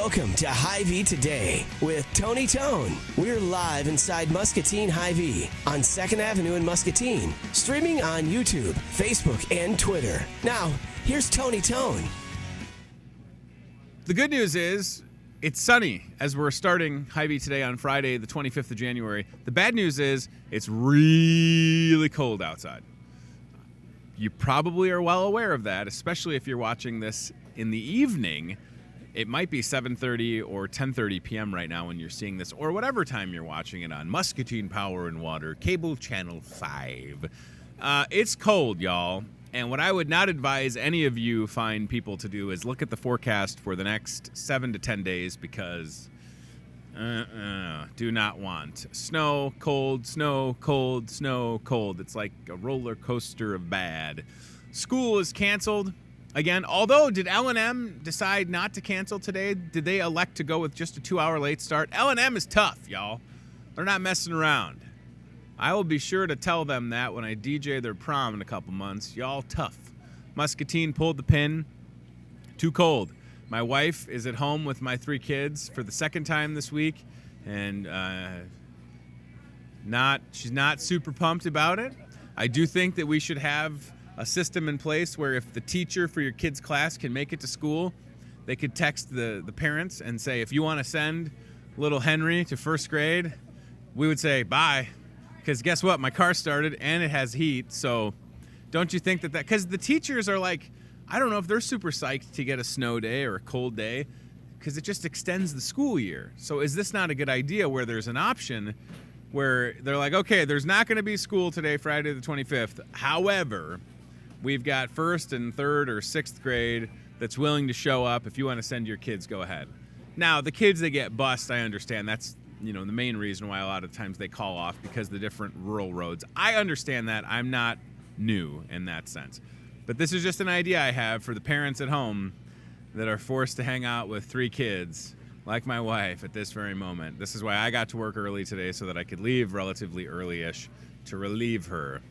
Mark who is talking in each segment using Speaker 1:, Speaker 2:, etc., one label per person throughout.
Speaker 1: Welcome to Hy-Vee Today with Tony Tone. We're live inside Muscatine Hy-Vee on 2nd Avenue in Muscatine, streaming on YouTube, Facebook, and Twitter. Now, here's Tony Tone.
Speaker 2: The good news is it's sunny as we're starting Hy-Vee Today on Friday, the 25th of January. The bad news is it's really cold outside. You probably are well aware of that, especially if you're watching this in the evening. It might be 7:30 or 10:30 p.m. right now when you're seeing this, or whatever time you're watching it on. Muscatine Power and Water, cable channel 5. It's cold, y'all. And what I would not advise any of you fine people to do is look at the forecast for the next 7 to 10 days because do not want. Snow, cold, snow, cold, snow, cold. It's like a roller coaster of bad. School is canceled. Again, although, did L&M decide not to cancel today? Did they elect to go with just a 2-hour late start? L&M is tough, y'all. They're not messing around. I will be sure to tell them that when I DJ their prom in a couple months. Y'all tough. Muscatine pulled the pin. Too cold. My wife is at home with my 3 kids for the second time this week, and she's not super pumped about it. I do think that we should have a system in place where if the teacher for your kid's class can make it to school, they could text the parents and say, if you want to send little Henry to first grade, we would say bye. Because guess what? My car started and it has heat. So don't you think that because the teachers are like, I don't know if they're super psyched to get a snow day or a cold day because it just extends the school year. So is this not a good idea where there's an option where they're like, okay, there's not going to be school today, Friday the 25th. However, we've got first and third or sixth grade that's willing to show up. If you want to send your kids, go ahead. Now, the kids that get bused, I understand. That's, the main reason why a lot of times they call off because the different rural roads. I understand that. I'm not new in that sense. But this is just an idea I have for the parents at home that are forced to hang out with 3 kids, like my wife at this very moment. This is why I got to work early today so that I could leave relatively early-ish to relieve her.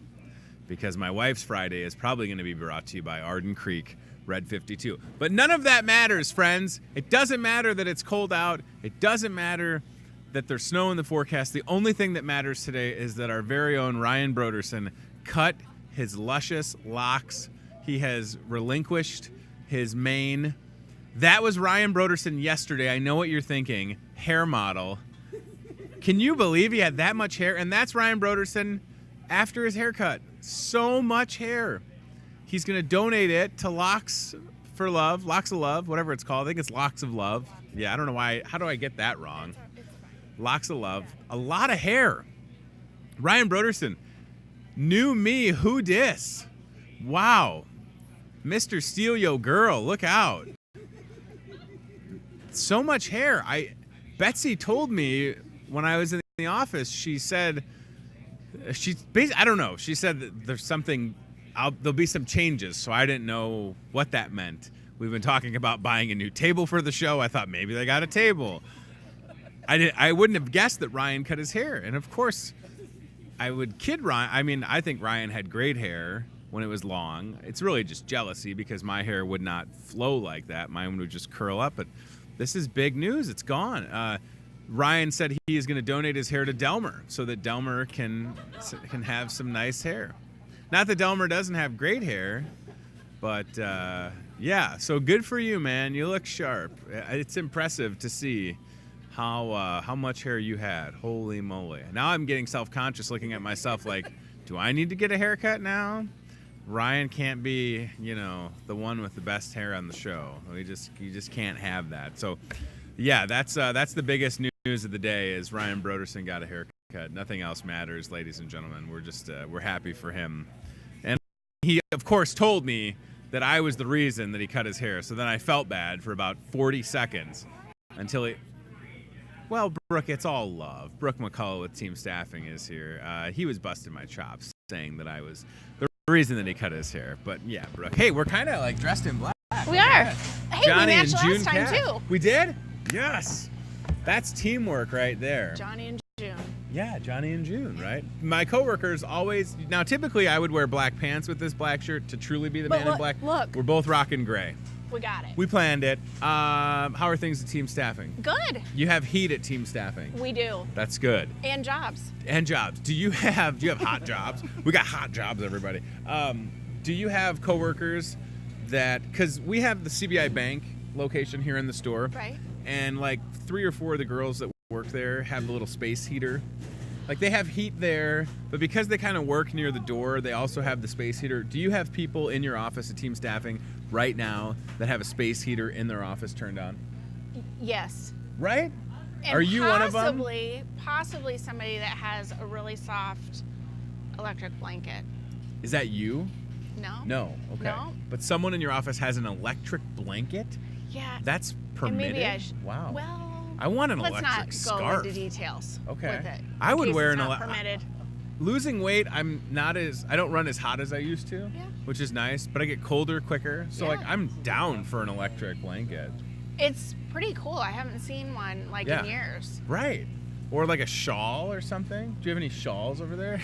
Speaker 2: Because my wife's Friday is probably going to be brought to you by Arden Creek Red 52. But none of that matters, friends. It doesn't matter that it's cold out. It doesn't matter that there's snow in the forecast. The only thing that matters today is that our very own Ryan Broderson cut his luscious locks. He has relinquished his mane. That was Ryan Broderson yesterday. I know what you're thinking. Hair model. Can you believe he had that much hair? And that's Ryan Broderson after his haircut. So much hair. He's going to donate it to Locks for Love, Locks of Love, whatever it's called. I think it's Locks of Love. Yeah, I don't know why. How do I get that wrong? Locks of Love. A lot of hair. Ryan Broderson. New me, who dis? Wow. Mr. Steal Yo Girl, look out. So much hair. Betsy told me when I was in the office, she said, I don't know. She said that there's something, there'll be some changes, so I didn't know what that meant. We've been talking about buying a new table for the show. I thought maybe they got a table. I wouldn't have guessed that Ryan cut his hair. And of course, I would kid Ryan. I mean, I think Ryan had great hair when it was long. It's really just jealousy because my hair would not flow like that. Mine would just curl up. But this is big news. It's gone. Ryan said he is going to donate his hair to Delmer so that Delmer can have some nice hair. Not that Delmer doesn't have great hair, but yeah. So good for you, man. You look sharp. It's impressive to see how much hair you had. Holy moly. Now I'm getting self-conscious looking at myself like, do I need to get a haircut now? Ryan can't be, the one with the best hair on the show. You just can't have that. So, yeah, that's the biggest news of the day is Ryan Broderson got a haircut. Nothing else matters, ladies and gentlemen. We're just we're happy for him. And he, of course, told me that I was the reason that he cut his hair. So then I felt bad for about 40 seconds until he... Well, Brooke, it's all love. Brooke McCullough with Team Staffing is here. He was busting my chops saying that I was the reason that he cut his hair. But yeah, Brooke. Hey, we're kind of like dressed in black.
Speaker 3: We are. Hey,
Speaker 2: Johnny
Speaker 3: we matched
Speaker 2: and June
Speaker 3: last time too.
Speaker 2: We did? Yes. That's teamwork right there.
Speaker 3: Johnny and June.
Speaker 2: Yeah, Johnny and June, right? My coworkers always... Now, typically, I would wear black pants with this black shirt to truly be the man in black.
Speaker 3: Look.
Speaker 2: We're both rocking gray.
Speaker 3: We got it.
Speaker 2: We planned it. How are things at Team Staffing?
Speaker 3: Good.
Speaker 2: You have heat at Team Staffing.
Speaker 3: We do.
Speaker 2: That's good.
Speaker 3: And jobs.
Speaker 2: And jobs. Do you have hot jobs? We got hot jobs, everybody. Do you have coworkers because we have the CBI Bank location here in the store.
Speaker 3: Right.
Speaker 2: And like 3 or 4 of the girls that work there have the little space heater. Like they have heat there, but because they kind of work near the door, they also have the space heater. Do you have people in your office at Team Staffing right now that have a space heater in their office turned on?
Speaker 3: Yes.
Speaker 2: Right?
Speaker 3: And
Speaker 2: Are you one of them?
Speaker 3: Possibly somebody that has a really soft electric blanket.
Speaker 2: Is that you?
Speaker 3: No.
Speaker 2: No. Okay.
Speaker 3: No.
Speaker 2: But someone in your office has an electric blanket?
Speaker 3: Yeah.
Speaker 2: That's permitted?
Speaker 3: Maybe I should.
Speaker 2: Wow.
Speaker 3: Well,
Speaker 2: I want an
Speaker 3: let's
Speaker 2: electric
Speaker 3: not
Speaker 2: scarf.
Speaker 3: go into details
Speaker 2: Okay.
Speaker 3: with it.
Speaker 2: I would wear
Speaker 3: an
Speaker 2: an
Speaker 3: permitted.
Speaker 2: Losing weight, I don't run as hot as I used to,
Speaker 3: Yeah.
Speaker 2: which is nice, but I get colder quicker. So like
Speaker 3: Yeah.
Speaker 2: I'm down for an electric blanket.
Speaker 3: It's pretty cool. I haven't seen one in years.
Speaker 2: Right. Or like a shawl or something. Do you have any shawls over there?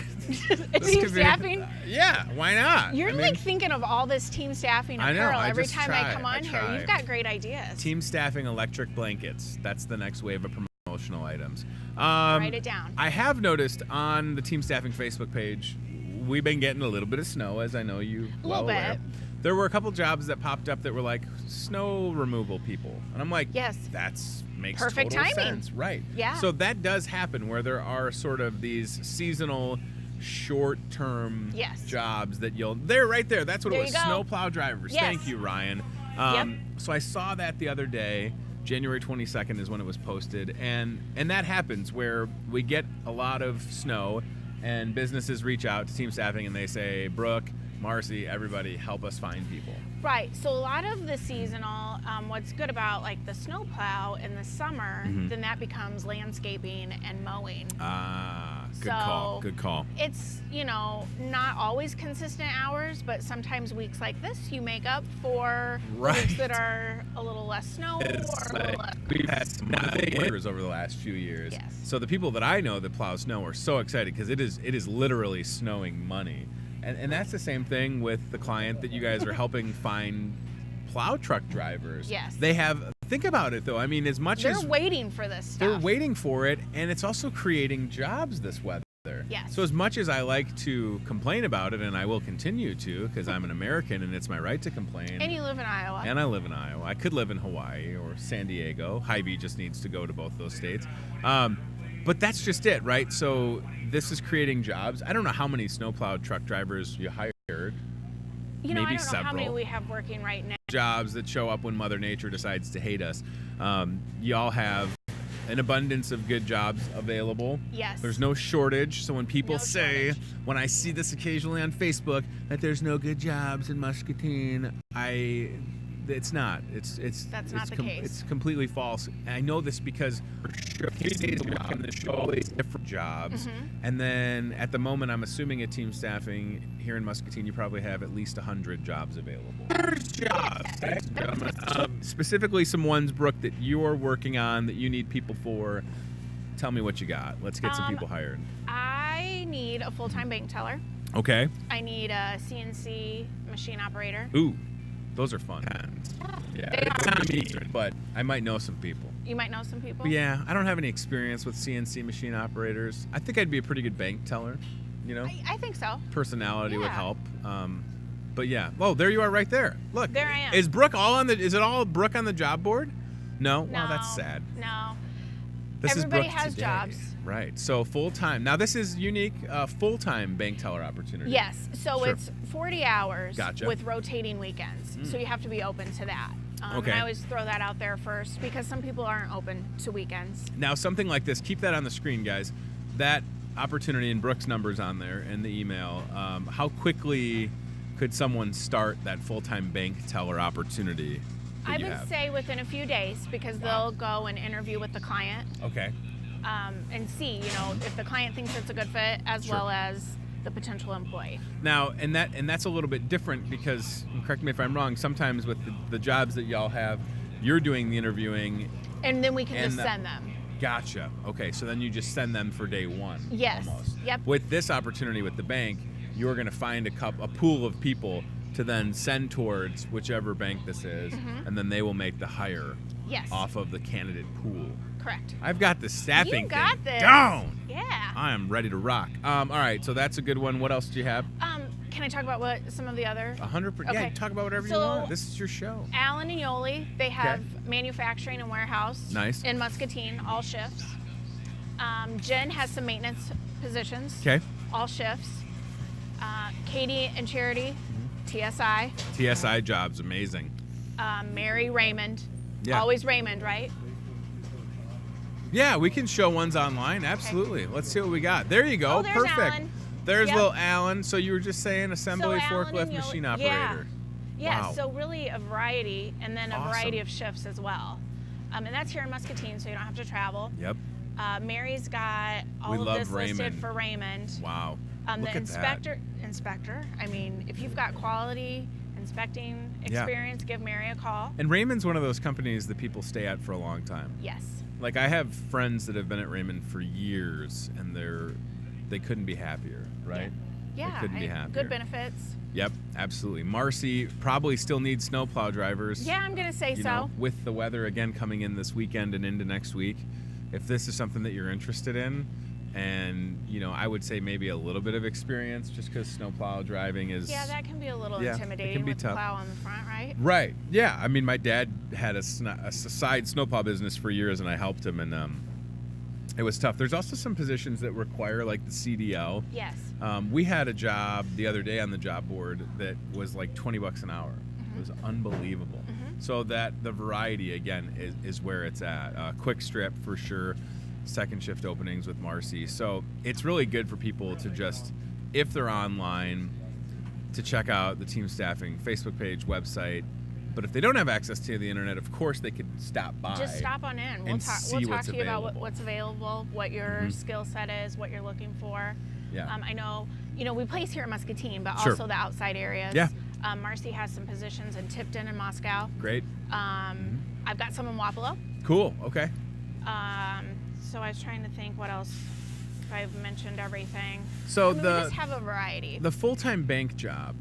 Speaker 3: At Team Staffing?
Speaker 2: Yeah, why not?
Speaker 3: You're thinking of all this Team Staffing
Speaker 2: I know,
Speaker 3: apparel
Speaker 2: I
Speaker 3: every
Speaker 2: just
Speaker 3: time
Speaker 2: try,
Speaker 3: I come on
Speaker 2: I
Speaker 3: here.
Speaker 2: try.
Speaker 3: You've got great ideas.
Speaker 2: Team Staffing electric blankets. That's the next wave of promotional items.
Speaker 3: Write it down.
Speaker 2: I have noticed on the Team Staffing Facebook page, we've been getting a little bit of snow, as I know you well aware.
Speaker 3: Bit.
Speaker 2: There were a couple jobs that popped up that were like snow removal people. And I'm like,
Speaker 3: yes,
Speaker 2: that's makes
Speaker 3: perfect
Speaker 2: total
Speaker 3: timing.
Speaker 2: sense. Right.
Speaker 3: Yeah.
Speaker 2: So that does happen where there are sort of these seasonal short-term jobs that they're right there. That's what it was. Snowplow drivers.
Speaker 3: Yes.
Speaker 2: Thank you, Ryan. So I saw that the other day. January 22nd is when it was posted, and that happens where we get a lot of snow and businesses reach out to Team Staffing and they say, Brooke, Marcy, everybody help us find people.
Speaker 3: Right. So a lot of the seasonal, what's good about like the snowplow in the summer, then that becomes landscaping and mowing.
Speaker 2: Good call.
Speaker 3: It's, not always consistent hours, but sometimes weeks like this you make up for weeks that are a little less snow or a little less.
Speaker 2: We've had some winters over the last few years.
Speaker 3: Yes.
Speaker 2: So the people that I know that plow snow are so excited because it is literally snowing money. And that's the same thing with the client that you guys are helping find plow truck drivers.
Speaker 3: Yes.
Speaker 2: Think about it though. I mean, as much
Speaker 3: they're
Speaker 2: as
Speaker 3: waiting for this stuff.
Speaker 2: they're waiting for it, and it's also creating jobs this weather.
Speaker 3: Yes.
Speaker 2: So as much as I like to complain about it, and I will continue to because I'm an American and it's my right to complain.
Speaker 3: And you live in Iowa.
Speaker 2: And I live in Iowa. I could live in Hawaii or San Diego. Hy-Vee just needs to go to both those states. But that's just it, right? So this is creating jobs. I don't know how many snowplow truck drivers you hired.
Speaker 3: I
Speaker 2: Maybe
Speaker 3: don't know
Speaker 2: several.
Speaker 3: how many we have working right now.
Speaker 2: Jobs that show up when Mother Nature decides to hate us. Y'all have an abundance of good jobs available.
Speaker 3: Yes.
Speaker 2: There's no shortage. So when people when I see this occasionally on Facebook, that there's no good jobs in Muscatine, it's not. It's
Speaker 3: That's not the case.
Speaker 2: It's completely false. And I know this because for sure, a few days a week in the show, always different jobs. And then at the moment, I'm assuming at Team Staffing here in Muscatine, you probably have at least 100 jobs available. Specifically, some ones, Brooke, that you're working on that you need people for. Tell me what you got. Let's get some people hired.
Speaker 3: I need a full-time bank teller.
Speaker 2: Okay.
Speaker 3: I need a CNC machine operator.
Speaker 2: Ooh. Those are fun. Yeah, it's not me, but I might know some people.
Speaker 3: You might know some people?
Speaker 2: Yeah, I don't have any experience with CNC machine operators. I think I'd be a pretty good bank teller,
Speaker 3: I think so.
Speaker 2: Personality would help. But yeah. Oh, there you are right there. Look.
Speaker 3: There I am.
Speaker 2: Is Brooke is it all Brooke on the job board? No?
Speaker 3: No.
Speaker 2: Well, that's sad.
Speaker 3: No.
Speaker 2: This
Speaker 3: Everybody
Speaker 2: is Brooke
Speaker 3: has
Speaker 2: today.
Speaker 3: jobs.
Speaker 2: Right. So full-time. Now this is unique, full-time bank teller opportunity.
Speaker 3: Yes. So it's 40 hours with rotating weekends. So you have to be open to that.
Speaker 2: Okay.
Speaker 3: And I always throw that out there first because some people aren't open to weekends.
Speaker 2: Now something like this, keep that on the screen, guys. That opportunity, and Brooke's number's on there in the email. How quickly could someone start that full-time bank teller opportunity?
Speaker 3: I would say within a few days because they'll go and interview with the client.
Speaker 2: Okay.
Speaker 3: And see, if the client thinks it's a good fit as well as the potential employee.
Speaker 2: Now, and that's a little bit different because, correct me if I'm wrong, sometimes with the jobs that y'all have, you're doing the interviewing.
Speaker 3: And then we can just send them.
Speaker 2: Gotcha. Okay, so then you just send them for day one.
Speaker 3: Yes.
Speaker 2: Almost.
Speaker 3: Yep.
Speaker 2: With this opportunity with the bank, you're going to find a pool of people to then send towards whichever bank this is, and then they will make the hire off of the candidate pool.
Speaker 3: Correct.
Speaker 2: I've got the staffing
Speaker 3: You got
Speaker 2: thing
Speaker 3: this.
Speaker 2: down.
Speaker 3: Yeah.
Speaker 2: I am ready to rock. All right, so that's a good one. What else do you have?
Speaker 3: Can I talk about what some of the other?
Speaker 2: 100%.
Speaker 3: Okay.
Speaker 2: Yeah, talk about whatever you want. This is your show.
Speaker 3: Allen and Yoli, they have manufacturing and warehouse.
Speaker 2: Nice.
Speaker 3: In Muscatine, all shifts. Jen has some maintenance positions.
Speaker 2: Okay.
Speaker 3: All shifts. Katie and Charity, TSI.
Speaker 2: TSI jobs, amazing.
Speaker 3: Mary, Raymond.
Speaker 2: Yeah.
Speaker 3: Always Raymond, right?
Speaker 2: Yeah, we can show ones online. Absolutely. Let's see what we got. There you go.
Speaker 3: Oh, there's
Speaker 2: Perfect.
Speaker 3: Alan.
Speaker 2: There's
Speaker 3: Yep.
Speaker 2: little Alan. So you were just saying assembly
Speaker 3: So Alan
Speaker 2: forklift
Speaker 3: and Yoli-
Speaker 2: machine
Speaker 3: yeah.
Speaker 2: operator.
Speaker 3: Yeah,
Speaker 2: Wow.
Speaker 3: so really a variety, and then a
Speaker 2: Awesome.
Speaker 3: variety of shifts as well. And that's here in Muscatine, so you don't have to travel.
Speaker 2: Yep.
Speaker 3: Mary's got all
Speaker 2: We
Speaker 3: of
Speaker 2: love
Speaker 3: this listed
Speaker 2: Raymond.
Speaker 3: for Raymond.
Speaker 2: Wow. Look
Speaker 3: The
Speaker 2: at
Speaker 3: inspector. I mean, if you've got quality inspecting
Speaker 2: Yeah.
Speaker 3: experience, give Mary a call.
Speaker 2: And Raymond's one of those companies that people stay at for a long time.
Speaker 3: Yes.
Speaker 2: Like I have friends that have been at Raymond for years, and they couldn't be happier, right?
Speaker 3: Yeah.
Speaker 2: They couldn't be
Speaker 3: and
Speaker 2: happier.
Speaker 3: good benefits.
Speaker 2: Yep, absolutely. Marcy probably still needs snowplow drivers.
Speaker 3: Yeah, I'm gonna say
Speaker 2: You
Speaker 3: so.
Speaker 2: know, with the weather again coming in this weekend and into next week, if this is something that you're interested in, and I would say maybe a little bit of experience, just because snowplow driving is.
Speaker 3: Yeah, that can be a little
Speaker 2: Yeah, it
Speaker 3: intimidating
Speaker 2: can be
Speaker 3: with
Speaker 2: tough.
Speaker 3: the plow on the front, right?
Speaker 2: Right. Yeah. I mean, my dad had a side snowplow business for years, and I helped him, and it was tough. There's also some positions that require like the CDL.
Speaker 3: Yes.
Speaker 2: We had a job the other day on the job board that was like $20 an hour. It was unbelievable. So that the variety again is where it's at. Quick strip for sure. Second shift openings with Marcy. So it's really good for people to just, if they're online, to check out the team staffing Facebook page, website. But if they don't have access to the internet, of course they could stop by.
Speaker 3: Just stop on in. We'll
Speaker 2: and
Speaker 3: talk.
Speaker 2: see
Speaker 3: We'll talk
Speaker 2: what's
Speaker 3: to you about
Speaker 2: available.
Speaker 3: what's available, what your skill set is, what you're looking for.
Speaker 2: Yeah.
Speaker 3: I know. We place here in Muscatine, but
Speaker 2: Sure.
Speaker 3: also the outside areas.
Speaker 2: Yeah.
Speaker 3: Marcy has some positions in Tipton and Moscow.
Speaker 2: Great.
Speaker 3: I've got some in Wapello.
Speaker 2: Cool. Okay.
Speaker 3: So I was trying to think what else. If I've mentioned everything.
Speaker 2: So
Speaker 3: we just have a variety.
Speaker 2: the full-time bank job.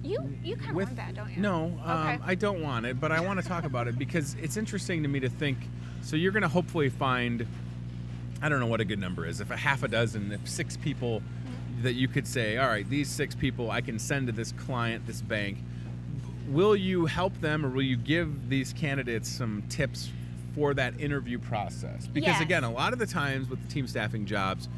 Speaker 3: You kind of want that, don't you?
Speaker 2: No,
Speaker 3: Okay.
Speaker 2: I don't want it, but I want to talk about it because it's interesting to me to think. So you're going to hopefully find, I don't know what a good number is, if a half a dozen, if 6 people that you could say, all right, these 6 people I can send to this client, this bank. Will you help them, or will you give these candidates some tips for that interview process? Because
Speaker 3: Yes.
Speaker 2: again, a lot of the times with the team staffing jobs,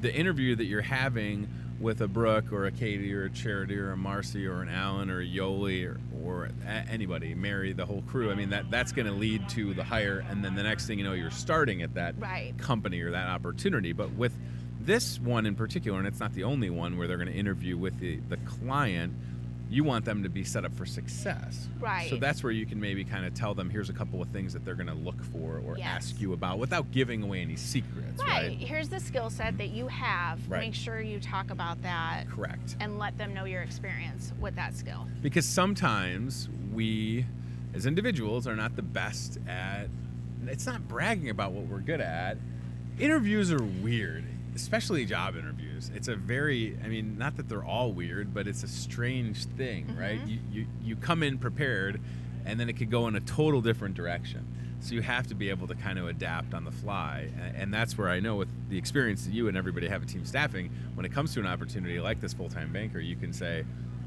Speaker 2: the interview that you're having with a Brooke or a Katie or a Charity or a Marcy or an Alan or a Yoli or anybody, Mary, the whole crew, I mean, that's going to lead to the hire, and then the next thing you know, you're starting at that
Speaker 3: Right.
Speaker 2: company or that opportunity. But with this one in particular, and it's not the only one where they're going to interview with the client, you want them to be set up for success.
Speaker 3: Right.
Speaker 2: So that's where you can maybe kind of tell them, here's a couple of things that they're going to look for or
Speaker 3: Yes.
Speaker 2: ask you about without giving away any secrets, right?
Speaker 3: Here's the skill set that you have.
Speaker 2: Right.
Speaker 3: Make sure you talk about that.
Speaker 2: Correct.
Speaker 3: And let them know your experience with that skill.
Speaker 2: Because sometimes we, as individuals, are not the best at, it's not bragging about what we're good at. Interviews are weird, especially job interviews. It's a very, I mean, not that they're all weird, but it's a strange thing, right? You come in prepared, and then it could go in a total different direction. So you have to be able to kind of adapt on the fly. And that's where I know with the experience that you and everybody have at team staffing, when it comes to an opportunity like this full-time banker, you can say,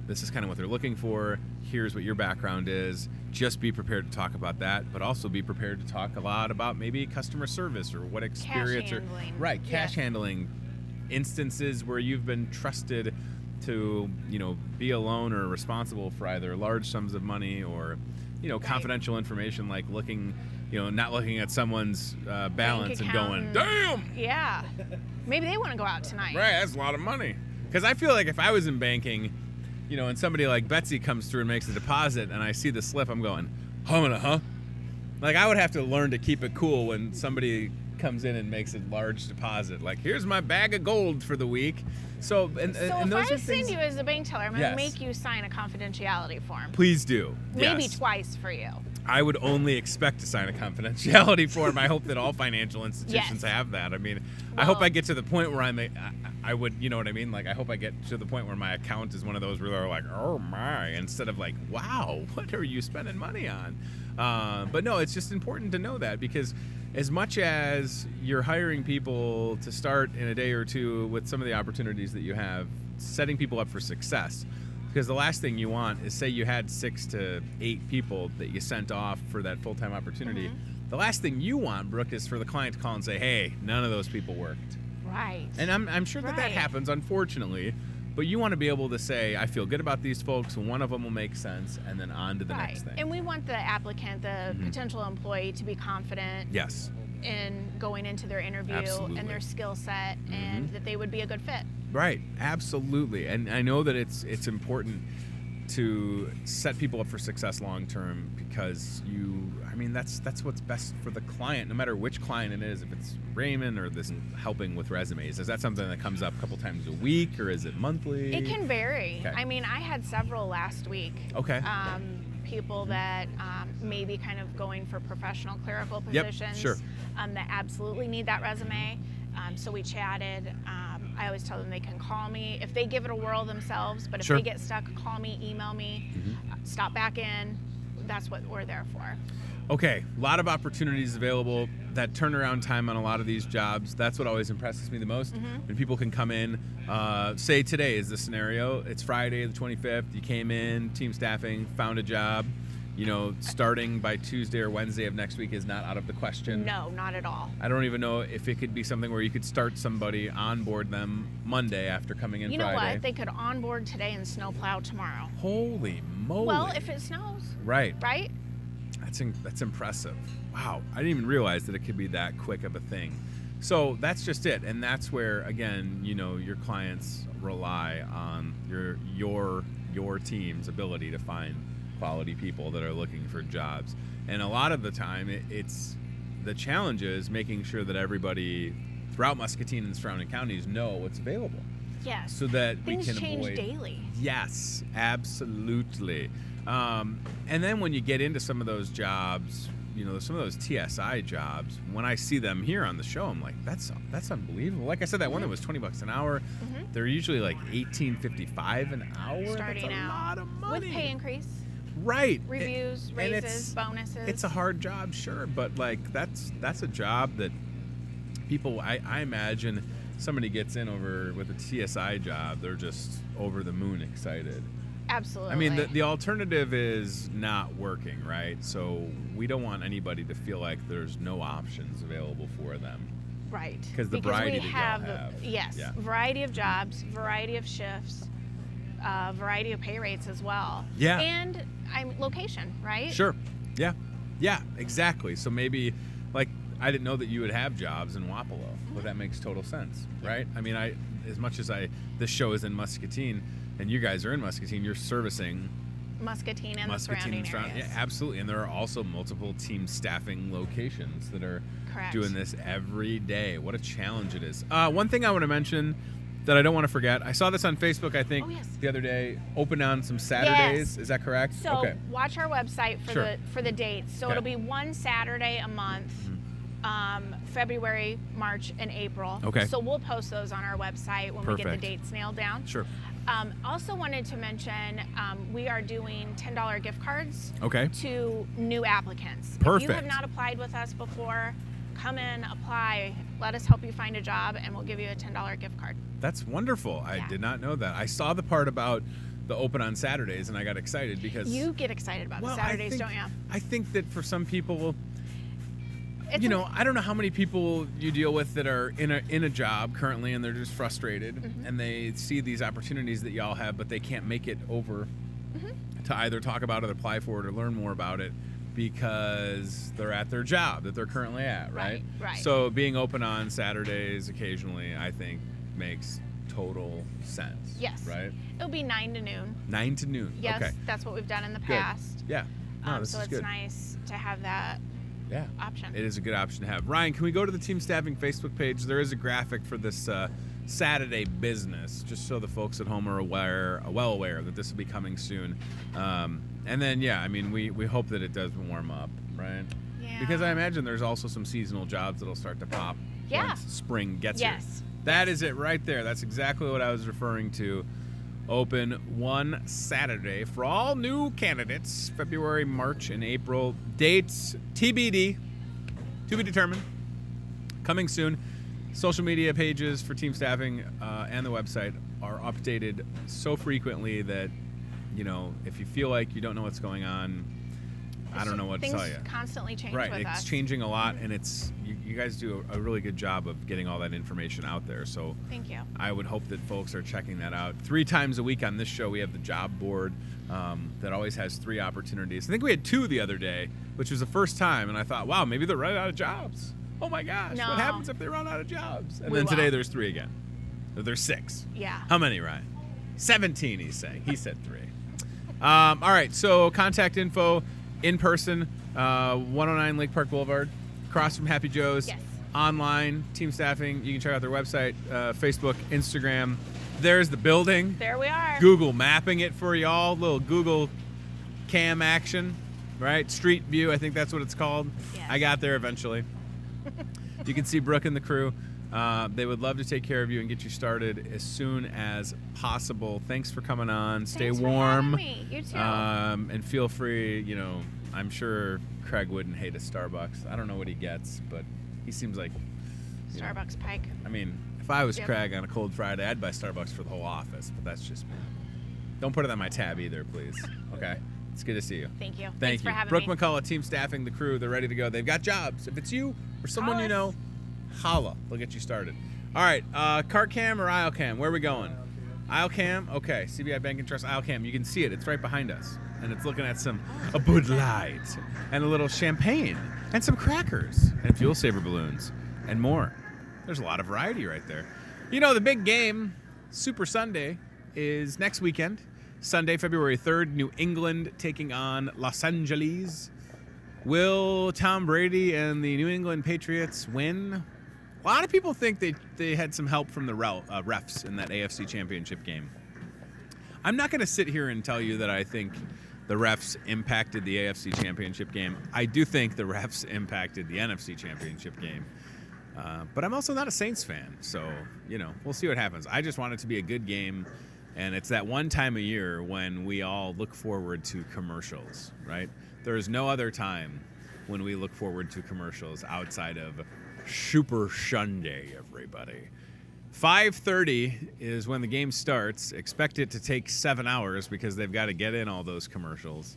Speaker 2: this is kind of what they're looking for. Here's what your background is. Just be prepared to talk about that, but also be prepared to talk a lot about maybe customer service or what experience
Speaker 3: Cash handling.
Speaker 2: right, cash
Speaker 3: Yeah.
Speaker 2: handling, instances where you've been trusted to, be alone or responsible for either large sums of money or, confidential information like looking, not looking at someone's balance and going, damn.
Speaker 3: Yeah. Maybe they want to go out tonight.
Speaker 2: Right, that's a lot of money. Because I feel like if I was in banking, and somebody like Betsy comes through and makes a deposit and I see the slip, I'm going, huh? Like I would have to learn to keep it cool when somebody comes in and makes a large deposit. Like, here's my bag of gold for the week. So, and
Speaker 3: if
Speaker 2: those
Speaker 3: I
Speaker 2: are
Speaker 3: send
Speaker 2: things,
Speaker 3: you as a bank teller, I'm going to
Speaker 2: Yes.
Speaker 3: make you sign a confidentiality form.
Speaker 2: please do.
Speaker 3: Maybe
Speaker 2: Yes.
Speaker 3: twice for you.
Speaker 2: I would only expect to sign a confidentiality form. I hope that all financial institutions
Speaker 3: Yes.
Speaker 2: have that. I mean, I hope
Speaker 3: Well-
Speaker 2: I get to the point where I would, you know what I mean? Like, I hope I get to the point where my account is one of those where they're like, oh my, instead of like, wow, what are you spending money on? But no, it's just important to know that, because as much as you're hiring people to start in a day or two with some of the opportunities that you have, setting people up for success. Because the last thing you want is, say you had 6 to 8 people that you sent off for that full-time opportunity.
Speaker 3: Mm-hmm.
Speaker 2: The last thing you want, Brooke, is for the client to call and say, hey, none of those people worked.
Speaker 3: Right.
Speaker 2: And I'm sure that
Speaker 3: Right.
Speaker 2: happens, unfortunately. But you want to be able to say, I feel good about these folks, one of them will make sense, and then on to the
Speaker 3: Right.
Speaker 2: next thing.
Speaker 3: And we want the applicant, the
Speaker 2: Mm-hmm.
Speaker 3: potential employee, to be confident
Speaker 2: Yes.
Speaker 3: in going into their interview
Speaker 2: Absolutely.
Speaker 3: and their skill set, and that they would be a good fit.
Speaker 2: Right, absolutely. And I know that it's important to set people up for success long term, because that's what's best for the client, no matter which client it is. If it's Raymond or this helping with resumes, is that something that comes up a couple times a week, or is it monthly?
Speaker 3: It can vary.
Speaker 2: Okay.
Speaker 3: I mean, I had several last week.
Speaker 2: Okay.
Speaker 3: People that may be kind of going for professional clerical
Speaker 2: Yep,
Speaker 3: positions,
Speaker 2: sure.
Speaker 3: That absolutely need that resume. So we chatted. I always tell them they can call me if they give it a whirl themselves, but if
Speaker 2: Sure.
Speaker 3: they get stuck, call me, email me, stop back in. That's what we're there for.
Speaker 2: Okay, a lot of opportunities available. That turnaround time on a lot of these jobs, that's what always impresses me the most. When people can come in, say today is the scenario. It's Friday the 25th. You came in, team staffing, found a job. You know, starting by Tuesday or Wednesday of next week is not out of the question.
Speaker 3: No, not at all.
Speaker 2: I don't even know if it could be something where you could start somebody, onboard them Monday after coming in
Speaker 3: You know
Speaker 2: Friday.
Speaker 3: what? They could onboard today and snowplow tomorrow.
Speaker 2: Holy moly.
Speaker 3: Well, if it snows,
Speaker 2: Right.
Speaker 3: right?
Speaker 2: That's impressive. Wow, I didn't even realize that it could be that quick of a thing. So that's just it, and that's where, again, you know, your clients rely on your team's ability to find quality people that are looking for jobs. And a lot of the time, it's the challenge is making sure that everybody throughout Muscatine and surrounding counties know what's available,
Speaker 3: Yes.
Speaker 2: so that
Speaker 3: Things
Speaker 2: we can
Speaker 3: change
Speaker 2: avoid.
Speaker 3: daily.
Speaker 2: Yes, absolutely. And then when you get into some of those jobs, you know, some of those TSI jobs, when I see them here on the show, I'm like, that's unbelievable. Like I said, that one that was $20 an hour, they're usually like $18.55 an hour.
Speaker 3: Starting
Speaker 2: that's a
Speaker 3: out
Speaker 2: lot of money.
Speaker 3: with pay increase,
Speaker 2: Right.
Speaker 3: reviews,
Speaker 2: And
Speaker 3: raises, bonuses.
Speaker 2: It's a hard job, sure, but like that's a job that people, I imagine somebody gets in over with a TSI job, they're just over the moon excited.
Speaker 3: Absolutely.
Speaker 2: I mean, the alternative is not working, right? So we don't want anybody to feel like there's no options available for them.
Speaker 3: right.
Speaker 2: 'Cause the variety
Speaker 3: we
Speaker 2: that y'all
Speaker 3: have,
Speaker 2: have.
Speaker 3: yes,
Speaker 2: Yeah.
Speaker 3: variety of jobs, variety of shifts, variety of pay rates as well.
Speaker 2: Yeah.
Speaker 3: And location, right?
Speaker 2: Sure. Yeah, exactly. So maybe, like, I didn't know that you would have jobs in Wapello, but that makes total sense, right? I mean, as much as this show is in Muscatine, and you guys are in Muscatine, you're servicing
Speaker 3: Muscatine and
Speaker 2: Muscatine
Speaker 3: the surrounding areas.
Speaker 2: Yeah, absolutely. And there are also multiple team staffing locations that are
Speaker 3: Correct.
Speaker 2: doing this every day. What a challenge it is. One thing I want to mention that I don't want to forget, I saw this on Facebook, I think,
Speaker 3: Oh, yes.
Speaker 2: the other day, open on some Saturdays.
Speaker 3: Yes.
Speaker 2: Is that correct?
Speaker 3: So
Speaker 2: Okay.
Speaker 3: watch our website for
Speaker 2: Sure.
Speaker 3: the dates. So
Speaker 2: Okay.
Speaker 3: it'll be one Saturday a month, February, March, and April.
Speaker 2: Okay.
Speaker 3: So we'll post those on our website when we get the
Speaker 2: Perfect.
Speaker 3: dates nailed down.
Speaker 2: Sure.
Speaker 3: Also wanted to mention we are doing $10 gift cards
Speaker 2: Okay.
Speaker 3: to new applicants. If
Speaker 2: Perfect.
Speaker 3: you have not applied with us before, come in, apply. Let us help you find a job, and we'll give you a $10 gift card.
Speaker 2: That's wonderful. I
Speaker 3: Yeah.
Speaker 2: did not know that. I saw the part about the open on Saturdays, and I got excited because
Speaker 3: You get excited about the Saturdays, don't you?
Speaker 2: I think that for some people,
Speaker 3: It's
Speaker 2: you
Speaker 3: a-
Speaker 2: know, I don't know how many people you deal with that are in a job currently, and they're just frustrated,
Speaker 3: Mm-hmm.
Speaker 2: and they see these opportunities that y'all have, but they can't make it over to either talk about it, apply for it, or learn more about it because they're at their job that they're currently at, right?
Speaker 3: Right.
Speaker 2: So being open on Saturdays occasionally, I think, makes total sense.
Speaker 3: Yes.
Speaker 2: Right?
Speaker 3: It'll be 9 to noon.
Speaker 2: 9 to noon.
Speaker 3: Yes,
Speaker 2: Okay.
Speaker 3: that's what we've done in the
Speaker 2: Good.
Speaker 3: past.
Speaker 2: Yeah. No, this
Speaker 3: so
Speaker 2: is
Speaker 3: it's
Speaker 2: good.
Speaker 3: nice to have that option.
Speaker 2: It is a good option to have. Ryan, can we go to the Team Staffing Facebook page? There is a graphic for this Saturday business, just so the folks at home are well aware that this will be coming soon. And then, we hope that it does warm up, right?
Speaker 3: Yeah.
Speaker 2: Because I imagine there's also some seasonal jobs that'll start to pop once spring gets here. That is it right there. That's exactly what I was referring to. Open one Saturday for all new candidates, February, March, and April. Dates TBD, to be determined. Coming soon. Social media pages for Team Staffing and the website are updated so frequently that, if you feel like you don't know what's going on, I don't know what to tell you.
Speaker 3: Things constantly change
Speaker 2: right,
Speaker 3: with
Speaker 2: it's
Speaker 3: us.
Speaker 2: changing a lot, and it's you guys do a really good job of getting all that information out there. So
Speaker 3: thank you.
Speaker 2: I would hope that folks are checking that out. 3 times a week on this show, we have the job board that always has 3 opportunities. I think we had 2 the other day, which was the first time, and I thought, wow, maybe they're running out of jobs. Oh my gosh,
Speaker 3: No.
Speaker 2: what happens if they run out of jobs? And then today there's 3 again. So there's 6.
Speaker 3: Yeah.
Speaker 2: How many, Ryan? 17, he's saying. He said 3. All right, so contact info in person, 109 Lake Park Boulevard, across from Happy Joe's.
Speaker 3: Yes.
Speaker 2: Online, Team Staffing. You can check out their website, Facebook, Instagram. There's the building.
Speaker 3: There we are.
Speaker 2: Google mapping it for y'all. Little Google cam action, right? Street view, I think that's what it's called.
Speaker 3: Yes.
Speaker 2: I got there eventually. You can see Brooke and the crew. They would love to take care of you and get you started as soon as possible. Thanks for coming on. Stay
Speaker 3: Thanks
Speaker 2: warm.
Speaker 3: For having me. You too.
Speaker 2: And feel free, I'm sure Craig wouldn't hate a Starbucks. I don't know what he gets, but he seems like
Speaker 3: Starbucks Pike.
Speaker 2: I mean, if I was Craig on a cold Friday, I'd buy Starbucks for the whole office, but that's just me. Don't put it on my tab either, please. Okay? It's good to see you.
Speaker 3: Thank you.
Speaker 2: Thank
Speaker 3: Thanks
Speaker 2: you.
Speaker 3: for having
Speaker 2: Brooke
Speaker 3: me.
Speaker 2: McCullough, Team Staffing, the crew, they're ready to go. They've got jobs. If it's you or someone you know, holla. They'll get you started. All right, cart cam or aisle cam? Where are we going? Aisle cam? Okay, CBI Bank and Trust aisle cam. You can see it. It's right behind us. And it's looking at a Bud Light and a little champagne and some crackers and fuel saver balloons and more. There's a lot of variety right there. The big game, Super Sunday, is next weekend. Sunday, February 3rd, New England taking on Los Angeles. Will Tom Brady and the New England Patriots win? A lot of people think they had some help from the refs in that AFC Championship game. I'm not going to sit here and tell you that I think the refs impacted the AFC Championship game. I do think the refs impacted the NFC Championship game. But I'm also not a Saints fan, so, we'll see what happens. I just want it to be a good game, and it's that one time a year when we all look forward to commercials, right? There is no other time when we look forward to commercials outside of Super Sunday, everybody. 5:30 is when the game starts. Expect it to take 7 hours because they've got to get in all those commercials.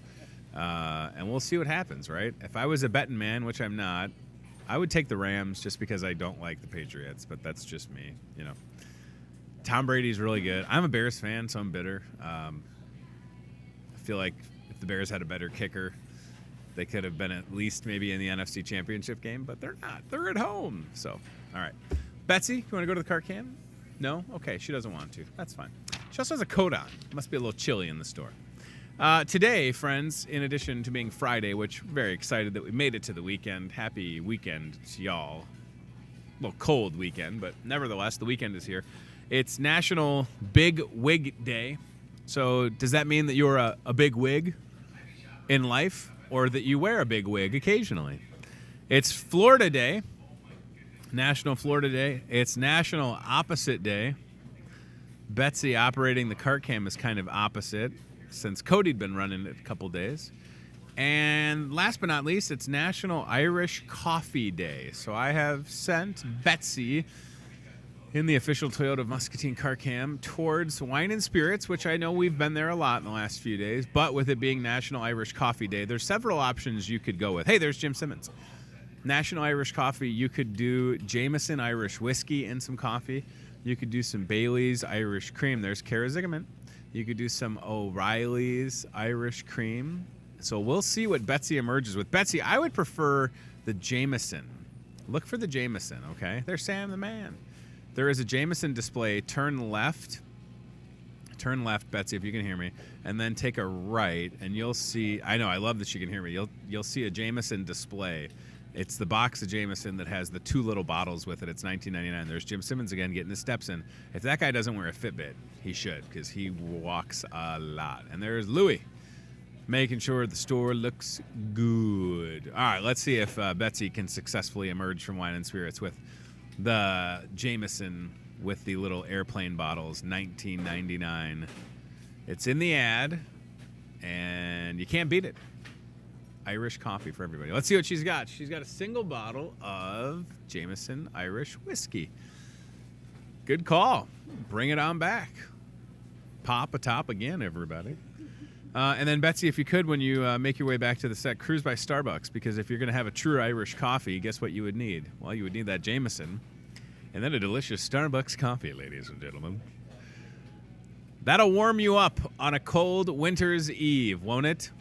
Speaker 2: And we'll see what happens, right? If I was a betting man, which I'm not, I would take the Rams just because I don't like the Patriots, but that's just me, Tom Brady's really good. I'm a Bears fan, so I'm bitter. I feel like if the Bears had a better kicker, they could have been at least maybe in the NFC Championship game, but they're not. They're at home. So, all right. Betsy, you want to go to the car cam? No? Okay, she doesn't want to. That's fine. She also has a coat on. It must be a little chilly in the store. Today, friends, in addition to being Friday, which I'm very excited that we made it to the weekend. Happy weekend to y'all. A little cold weekend, but nevertheless, the weekend is here. It's National Big Wig Day. So does that mean that you're a big wig in life or that you wear a big wig occasionally? It's Florida Day. National Florida Day. It's National Opposite Day. Betsy operating the cart cam is kind of opposite since Cody'd been running it a couple days. And last but not least, it's National Irish Coffee Day. So I have sent Betsy in the official Toyota Muscatine car cam towards wine and spirits, which I know we've been there a lot in the last few days. But with it being National Irish Coffee Day, there's several options you could go with. Hey, there's Jim Simmons. National Irish Coffee, you could do Jameson Irish Whiskey in some coffee. You could do some Bailey's Irish Cream. There's Kara Ziggerman. You could do some O'Reilly's Irish Cream. So we'll see what Betsy emerges with. Betsy, I would prefer the Jameson. Look for the Jameson, okay? There's Sam the man. There is a Jameson display. Turn left. Turn left, Betsy, if you can hear me. And then take a right, and you'll see... I know, I love that you can hear me. You'll see a Jameson display. It's the box of Jameson that has the 2 little bottles with it. It's $19.99. There's Jim Simmons again getting his steps in. If that guy doesn't wear a Fitbit, he should, because he walks a lot. And there's Louie, making sure the store looks good. All right, let's see if Betsy can successfully emerge from Wine and Spirits with the Jameson with the little airplane bottles, $19.99. It's in the ad, and you can't beat it. Irish coffee for everybody. Let's see what she's got. She's got a single bottle of Jameson Irish whiskey. Good call. Bring it on back. Pop a top again, everybody. And then, Betsy, if you could, when you make your way back to the set, cruise by Starbucks, because if you're going to have a true Irish coffee, guess what you would need? Well, you would need that Jameson and then a delicious Starbucks coffee, ladies and gentlemen. That'll warm you up on a cold winter's eve, won't it?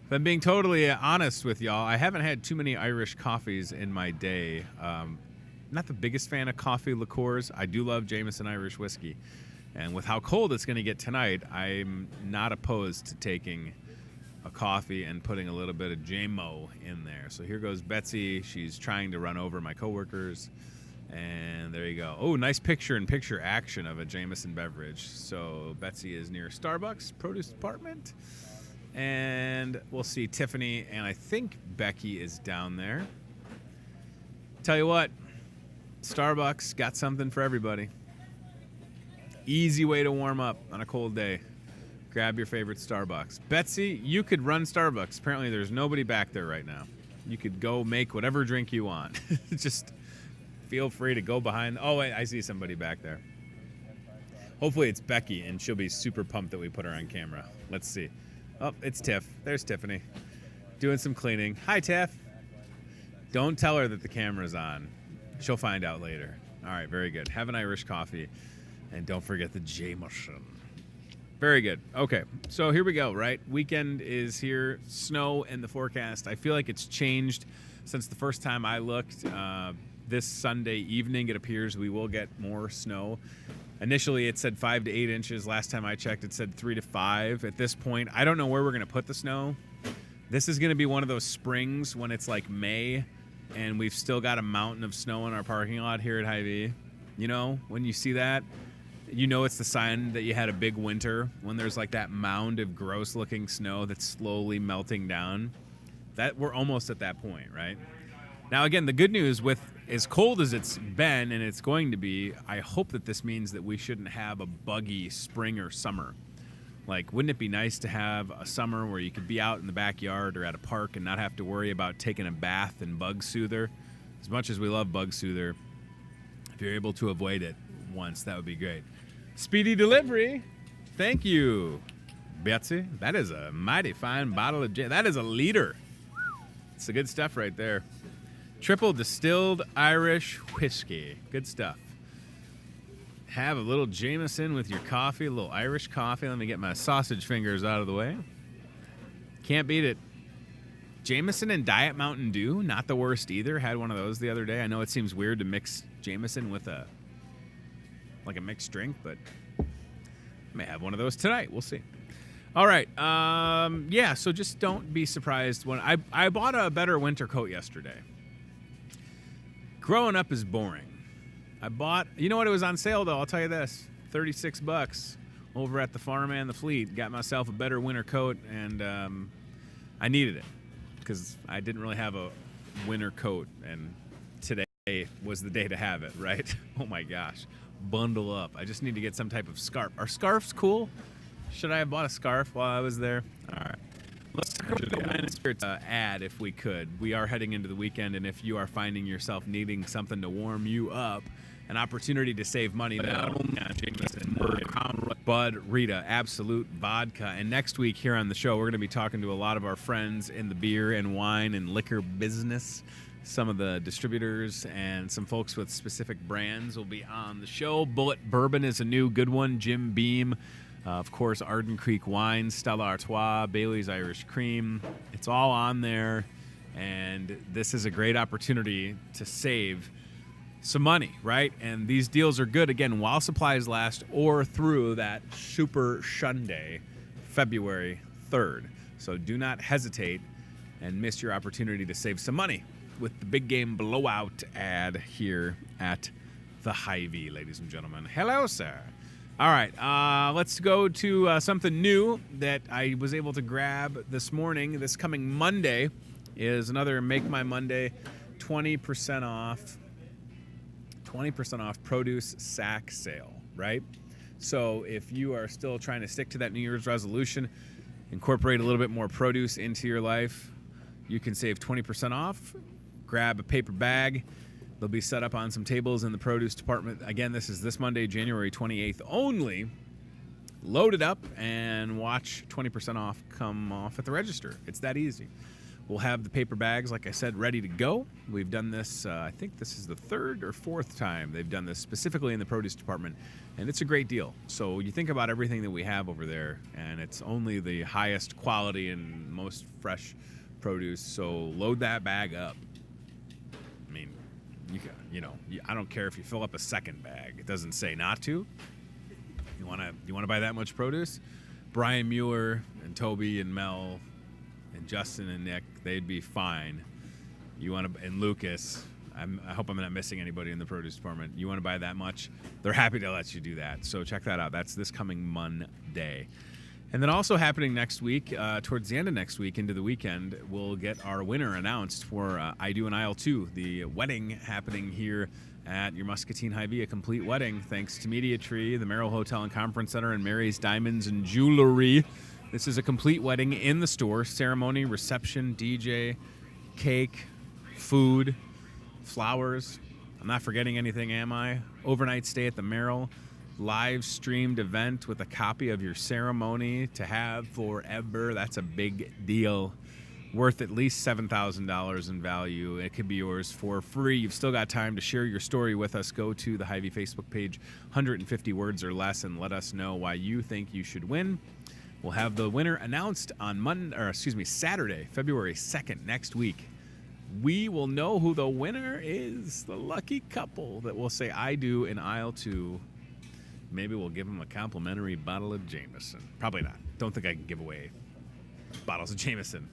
Speaker 2: If I'm being totally honest with y'all, I haven't had too many Irish coffees in my day. Not the biggest fan of coffee liqueurs. I do love Jameson Irish whiskey. And with how cold it's going to get tonight, I'm not opposed to taking a coffee and putting a little bit of JMO in there. So here goes Betsy. She's trying to run over my coworkers. And there you go. Oh, nice picture-in-picture action of a Jameson beverage. So Betsy is near Starbucks produce department. And we'll see Tiffany, and I think Becky is down there. Tell you what, Starbucks got something for everybody. Easy way to warm up on a cold day. Grab your favorite Starbucks. Betsy, you could run Starbucks. Apparently there's nobody back there right now. You could go make whatever drink you want. Just feel free to go behind. Oh, wait, I see somebody back there. Hopefully it's Becky, and she'll be super pumped that we put her on camera. Let's see. Oh, it's Tiff. There's Tiffany. Doing some cleaning. Hi, Tiff. Don't tell her that the camera's on. She'll find out later. All right, very good. Have an Irish coffee. And don't forget the Jameson. Very good. Okay, so here we go, right? Weekend is here. Snow in the forecast. I feel like it's changed since the first time I looked. This Sunday evening, it appears we will get more snow. Initially, it said 5 to 8 inches. Last time I checked, it said 3 to 5. At this point, I don't know where we're going to put the snow. This is going to be one of those springs when it's like May, and we've still got a mountain of snow in our parking lot here at Hy-Vee. You know, when you see that, you know it's the sign that you had a big winter, when there's like that mound of gross-looking snow that's slowly melting down. That we're almost at that point, right? Now, again, the good news with as cold as it's been and it's going to be, I hope that this means that we shouldn't have a buggy spring or summer. Like, wouldn't it be nice to have a summer where you could be out in the backyard or at a park and not have to worry about taking a bath in Bug Soother? As much as we love Bug Soother, if you're able to avoid it once, that would be great. Speedy delivery. Thank you, Betsy. That is a mighty fine bottle of gin. That is a liter. It's the good stuff right there. Triple distilled Irish whiskey. Good stuff. Have a little Jameson with your coffee, a little Irish coffee. Let me get my sausage fingers out of the way. Can't beat it. Jameson and Diet Mountain Dew, not the worst either. Had one of those the other day. I know it seems weird to mix Jameson with a mixed drink, but I may have one of those tonight. We'll see. All right. Yeah, so just don't be surprised when I bought a better winter coat yesterday. Growing up is boring. You know what? It was on sale, though. I'll tell you this. $36 over at the Farm and the Fleet. Got myself a better winter coat, and I needed it because I didn't really have a winter coat, and today was the day to have it, right? Oh, my gosh. Bundle up. I just need to get some type of scarf. Are scarves cool? Should I have bought a scarf while I was there? All right. Let's talk about the Wine and Spirits ad if we could. We are heading into the weekend, and if you are finding yourself needing something to warm you up, an opportunity to save money, not only on Jameson, Bud, Rita, Absolute, Vodka. And next week here on the show, we're going to be talking to a lot of our friends in the beer and wine and liquor business. Some of the distributors and some folks with specific brands will be on the show. Bullet Bourbon is a new good one. Jim Beam. Of course, Arden Creek Wine, Stella Artois, Bailey's Irish Cream. It's all on there, and this is a great opportunity to save some money, right? And these deals are good, again, while supplies last or through that Super Shunday, February 3rd. So do not hesitate and miss your opportunity to save some money with the big game blowout ad here at the Hy-Vee, ladies and gentlemen. Hello, sir. All right, let's go to something new that I was able to grab this morning. This coming Monday is another Make My Monday 20% off produce sack sale, right? So if you are still trying to stick to that New Year's resolution, incorporate a little bit more produce into your life, you can save 20% off. Grab a paper bag. They'll be set up on some tables in the produce department. Again, this is this Monday, January 28th only. Load it up and watch 20% off come off at the register. It's that easy. We'll have the paper bags, like I said, ready to go. We've done this, I think this is the third or fourth time they've done this specifically in the produce department, and it's a great deal. So you think about everything that we have over there, and it's only the highest quality and most fresh produce, so load that bag up. I mean, I don't care if you fill up a second bag. It doesn't say not to. You want to buy that much produce? Brian Mueller and Toby and Mel and Justin and Nick, they'd be fine. And Lucas, I hope I'm not missing anybody in the produce department. You want to buy that much? They're happy to let you do that. So check that out. That's this coming Monday. And then also happening next week, towards the end of next week into the weekend, we'll get our winner announced for I Do an Aisle 2, the wedding happening here at your Muscatine Hy-Vee, a complete wedding thanks to Media Tree, the Merrill Hotel and Conference Center, and Mary's Diamonds and Jewelry. This is a complete wedding in the store, ceremony, reception, DJ, cake, food, flowers. I'm not forgetting anything, am I? Overnight stay at the Merrill. Live streamed event with a copy of your ceremony to have forever. That's a big deal. Worth at least $7,000 in value. It could be yours for free. You've still got time to share your story with us. Go to the Hy-Vee Facebook page, 150 words or less, and let us know why you think you should win. We'll have the winner announced on Saturday, February 2nd, next week. We will know who the winner is, the lucky couple that will say, I do in aisle 2. Maybe we'll give them a complimentary bottle of Jameson. Probably not. Don't think I can give away bottles of Jameson.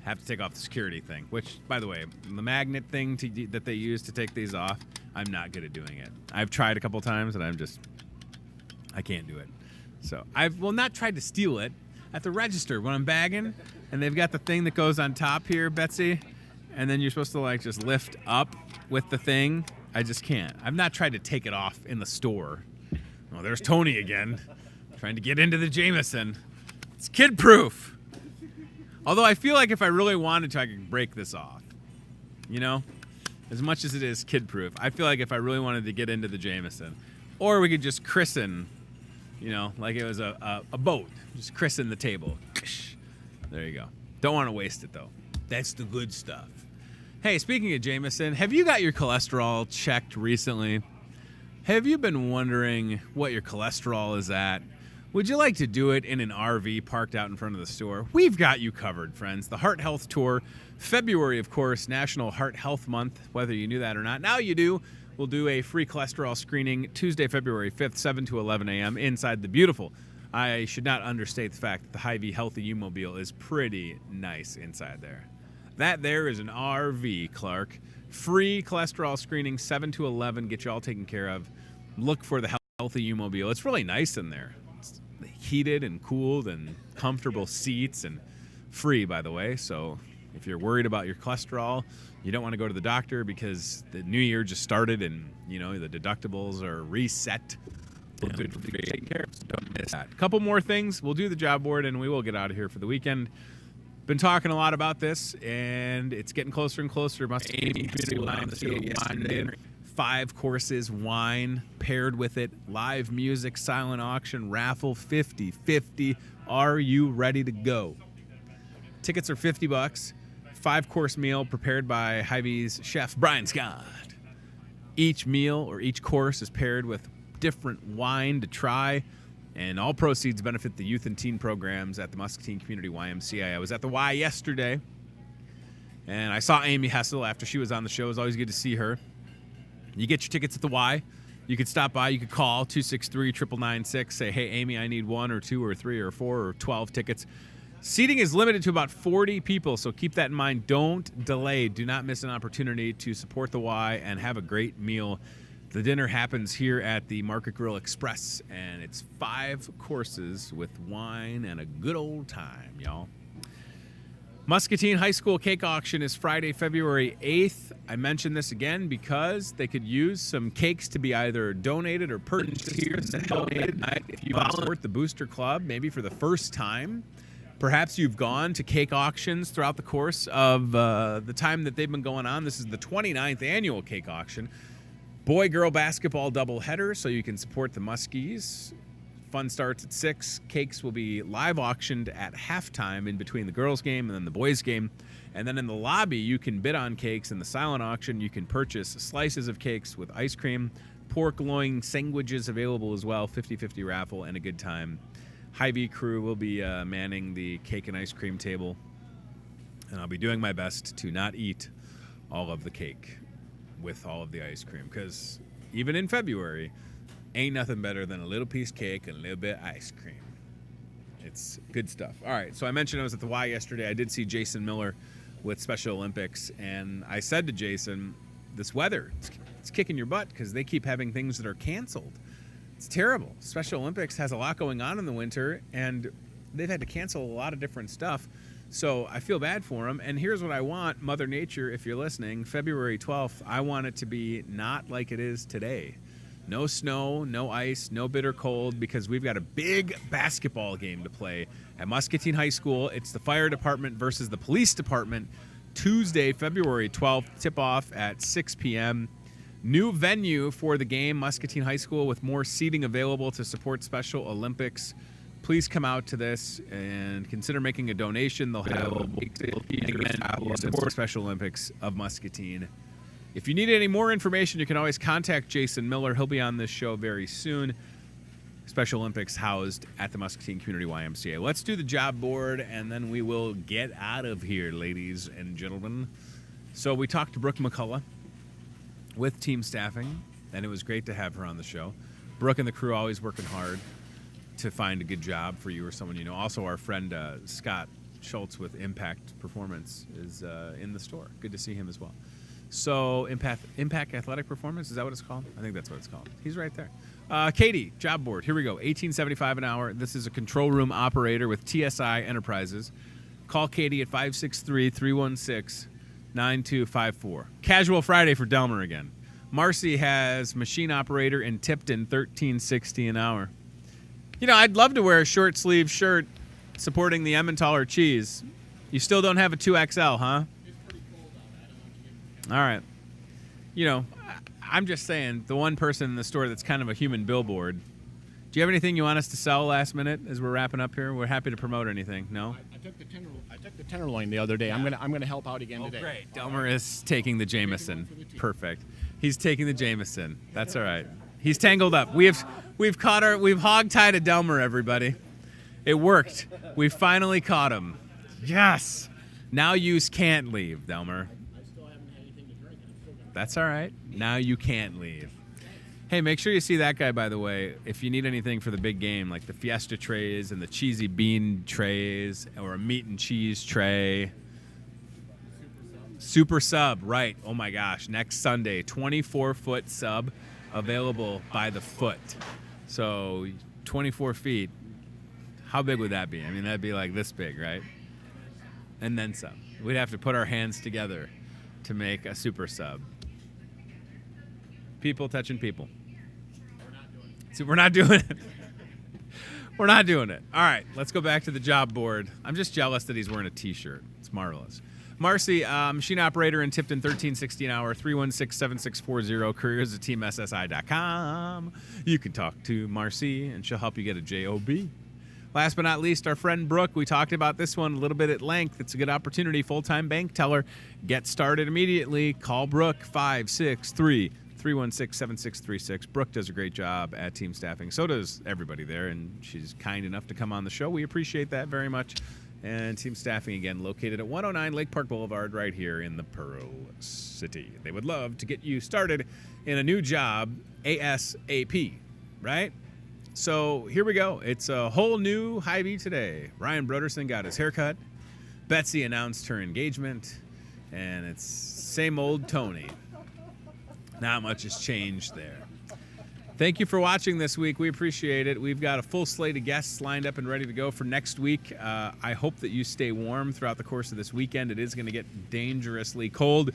Speaker 2: Have to take off the security thing, which, by the way, the magnet thing that they use to take these off, I'm not good at doing it. I've tried a couple times, and I can't do it. So I've not tried to steal it at the register when I'm bagging, and they've got the thing that goes on top here, Betsy, and then you're supposed to just lift up with the thing. I just can't. I've not tried to take it off in the store. Oh, there's Tony again, trying to get into the Jameson. It's kid-proof. Although I feel like if I really wanted to, I could break this off. As much as it is kid-proof, I feel like if I really wanted to get into the Jameson, or we could just christen, like it was a boat. Just christen the table. There you go. Don't want to waste it, though. That's the good stuff. Hey, speaking of Jameson, have you got your cholesterol checked recently? Have you been wondering what your cholesterol is at? Would you like to do it in an RV parked out in front of the store? We've got you covered, friends. The Heart Health Tour, February, of course, National Heart Health Month, whether you knew that or not. Now you do. We'll do a free cholesterol screening Tuesday, February 5th, 7 to 11 a.m. inside the beautiful. I should not understate the fact that the Hy-Vee Healthy U-Mobile is pretty nice inside there. That there is an RV, Clark. Free cholesterol screening, 7 to 11, get you all taken care of. Look for the Healthy U-Mobile. It's really nice in there. It's heated and cooled and comfortable seats and free, by the way. So if you're worried about your cholesterol, you don't want to go to the doctor because the new year just started and, the deductibles are reset. We'll do it for free. Take care of, so don't miss that. A couple more things. We'll do the job board and we will get out of here for the weekend. Been talking a lot about this, and it's getting closer and closer. Must be 5 courses, wine paired with it, live music, silent auction, raffle, 50-50. Are you ready to go? Tickets are $50. 5-course meal prepared by Hy-Vee's chef Brian Scott. Each meal or each course is paired with different wine to try. And all proceeds benefit the youth and teen programs at the Muscatine Community YMCA. I was at the Y yesterday, and I saw Amy Hessel after she was on the show. It was always good to see her. You get your tickets at the Y. You could stop by. You could call 263-9996. Say, hey, Amy, I need 1 or 2 or 3 or 4 or 12 tickets. Seating is limited to about 40 people, so keep that in mind. Don't delay. Do not miss an opportunity to support the Y and have a great meal. The dinner happens here at the Market Grill Express, and it's 5 courses with wine and a good old time, y'all. Muscatine High School Cake Auction is Friday, February 8th. I mention this again because they could use some cakes to be either donated or purchased here to help tonight. If you support the Booster Club, maybe for the first time, perhaps you've gone to cake auctions throughout the course of the time that they've been going on. This is the 29th annual cake auction. Boy-girl basketball doubleheader, so you can support the Muskies. Fun starts at 6. Cakes will be live auctioned at halftime in between the girls' game and then the boys' game. And then in the lobby, you can bid on cakes. In the silent auction, you can purchase slices of cakes with ice cream. Pork loin sandwiches available as well. 50-50 raffle and a good time. Hy-Vee crew will be manning the cake and ice cream table. And I'll be doing my best to not eat all of the cake with all of the ice cream. Because even in February, ain't nothing better than a little piece of cake and a little bit of ice cream. It's good stuff. All right, so I mentioned I was at the Y yesterday. I did see Jason Miller with Special Olympics, and I said to Jason, this weather, it's kicking your butt because they keep having things that are canceled. It's terrible. Special Olympics has a lot going on in the winter, and they've had to cancel a lot of different stuff. So I feel bad for them. And here's what I want, Mother Nature, if you're listening, February 12th, I want it to be not like it is today. No snow, no ice, no bitter cold, because we've got a big basketball game to play at Muscatine High School. It's the fire department versus the police department. Tuesday, February 12th, tip-off at 6 p.m. New venue for the game, Muscatine High School, with more seating available to support Special Olympics. Please come out to this and consider making a donation. They'll have support Special Olympics of Muscatine. If you need any more information, you can always contact Jason Miller. He'll be on this show very soon. Special Olympics housed at the Muscatine Community YMCA. Let's do the job board, and then we will get out of here, ladies and gentlemen. So we talked to Brooke McCullough with team staffing, and it was great to have her on the show. Brooke and the crew always working hard to find a good job for you or someone you know. Also, our friend Scott Schultz with Impact Performance is in the store. Good to see him as well. So Impact Athletic Performance, is that what it's called? I think that's what it's called. He's right there. Katie, job board. Here we go. $18.75 an hour. This is a control room operator with TSI Enterprises. Call Katie at 563-316-9254. Casual Friday for Delmer again. Marcy has machine operator in Tipton, $13.60 an hour. You know, I'd love to wear a short sleeve shirt supporting the Emmentaler cheese. You still don't have a 2XL, huh? All right. You know, I'm just saying, the one person in the store that's kind of a human billboard. Do you have anything you want us to sell last minute as we're wrapping up here? We're happy to promote anything. No?
Speaker 4: I took the tenderloin the other day. Yeah. I'm gonna help out again today.
Speaker 2: Great. Delmer is taking the Jameson. Perfect. He's taking the Jameson. That's all right. He's tangled up. We've hog-tied a Delmer, everybody. It worked. We finally caught him. Yes. Now you can't leave, Delmer. That's all right. Now you can't leave. Hey, make sure you see that guy, by the way, if you need anything for the big game, like the Fiesta trays and the cheesy bean trays or a meat and cheese tray. Super sub, right. Oh, my gosh. Next Sunday, 24-foot sub available by the foot. So 24 feet. How big would that be? I mean, that'd be like this big, right? And then some. We'd have to put our hands together to make a super sub. People touching people. See, we're not doing it. We're not doing it. All right, let's go back to the job board. I'm just jealous that he's wearing a T-shirt. It's marvelous. Marcy, machine operator in Tipton, $13.60 an hour, 316-7640, careers at teamssi.com. You can talk to Marcy, and she'll help you get a job. Last but not least, our friend Brooke. We talked about this one a little bit at length. It's a good opportunity. Full-time bank teller. Get started immediately. Call Brooke, 563-316-7636. Brooke does a great job at team staffing. So does everybody there, and she's kind enough to come on the show. We appreciate that very much. And team staffing, again, located at 109 Lake Park Boulevard right here in the Pearl City. They would love to get you started in a new job ASAP, right? So here we go. It's a whole new Hy-Vee today. Ryan Broderson got his haircut. Betsy announced her engagement. And it's same old Tony. Not much has changed there. Thank you for watching this week. We appreciate it. We've got a full slate of guests lined up and ready to go for next week. I hope that you stay warm throughout the course of this weekend. It is going to get dangerously cold.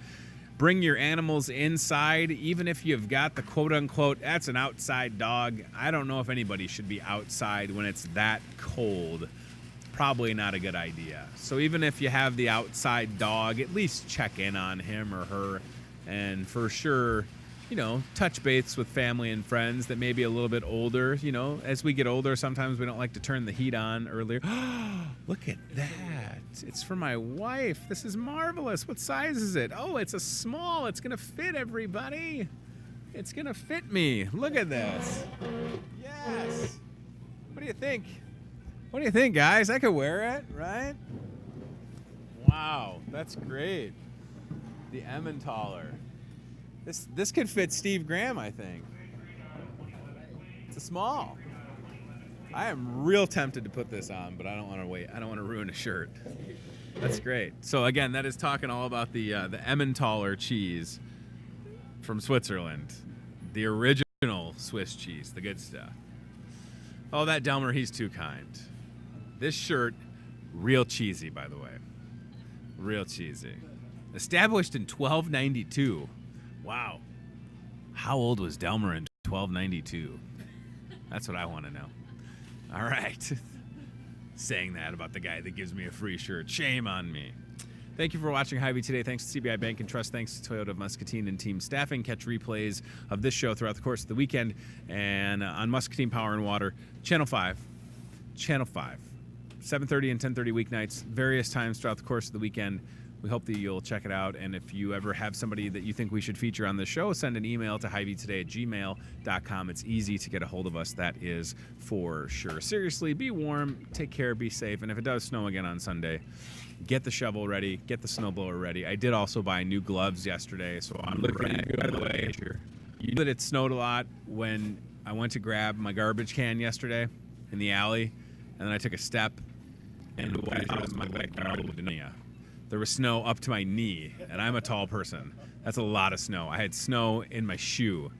Speaker 2: Bring your animals inside, even if you've got the quote-unquote, that's an outside dog. I don't know if anybody should be outside when it's that cold. Probably not a good idea. So even if you have the outside dog, at least check in on him or her. And for sure, you know, touch base with family and friends that may be a little bit older. You know, as we get older, sometimes we don't like to turn the heat on earlier. Look at that. It's for my wife. This is marvelous. What size is it? Oh, it's a small. It's going to fit everybody. It's going to fit me. Look at this. Yes. What do you think? What do you think, guys? I could wear it, right? Wow, that's great. The Emmentaler. This could fit Steve Graham, I think. It's a small. I am real tempted to put this on, but I don't want to wait. I don't want to ruin a shirt. That's great. So again, that is talking all about the Emmentaler cheese from Switzerland, the original Swiss cheese, the good stuff. Oh, that Delmer, he's too kind. This shirt, real cheesy, by the way. Real cheesy. Established in 1292. Wow. How old was Delmer in 1292? That's what I want to know. All right. Saying that about the guy that gives me a free shirt. Shame on me. Thank you for watching Hy-Vee today. Thanks to CBI Bank and Trust. Thanks to Toyota of Muscatine and team staffing. Catch replays of this show throughout the course of the weekend and on Muscatine Power and Water. Channel 5. 7:30 and 10:30 weeknights. Various times throughout the course of the weekend. We hope that you'll check it out. And if you ever have somebody that you think we should feature on the show, send an email to hyveetoday@gmail.com. It's easy to get a hold of us. That is for sure. Seriously, be warm, take care, be safe. And if it does snow again on Sunday, get the shovel ready, get the snowblower ready. I did also buy new gloves yesterday, so I'm looking at it. By the way, you know that it snowed a lot when I went to grab my garbage can yesterday in the alley, and then I took a step, and it was my backyard. There was snow up to my knee, and I'm a tall person. That's a lot of snow. I had snow in my shoe,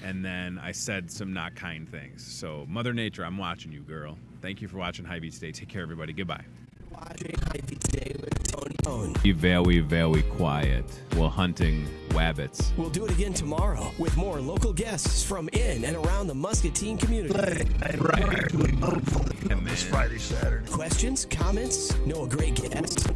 Speaker 2: and then I said some not kind things. So, Mother Nature, I'm watching you, girl. Thank you for watching Hy-Vee today. Take care, everybody. Goodbye.
Speaker 1: Watching Hy-Vee today with Tony Tone.
Speaker 2: Be very, very quiet while hunting wabbits.
Speaker 1: We'll do it again tomorrow with more local guests from in and around the Muscatine community.
Speaker 5: This Friday, Saturday.
Speaker 1: Questions, comments, know a great guest.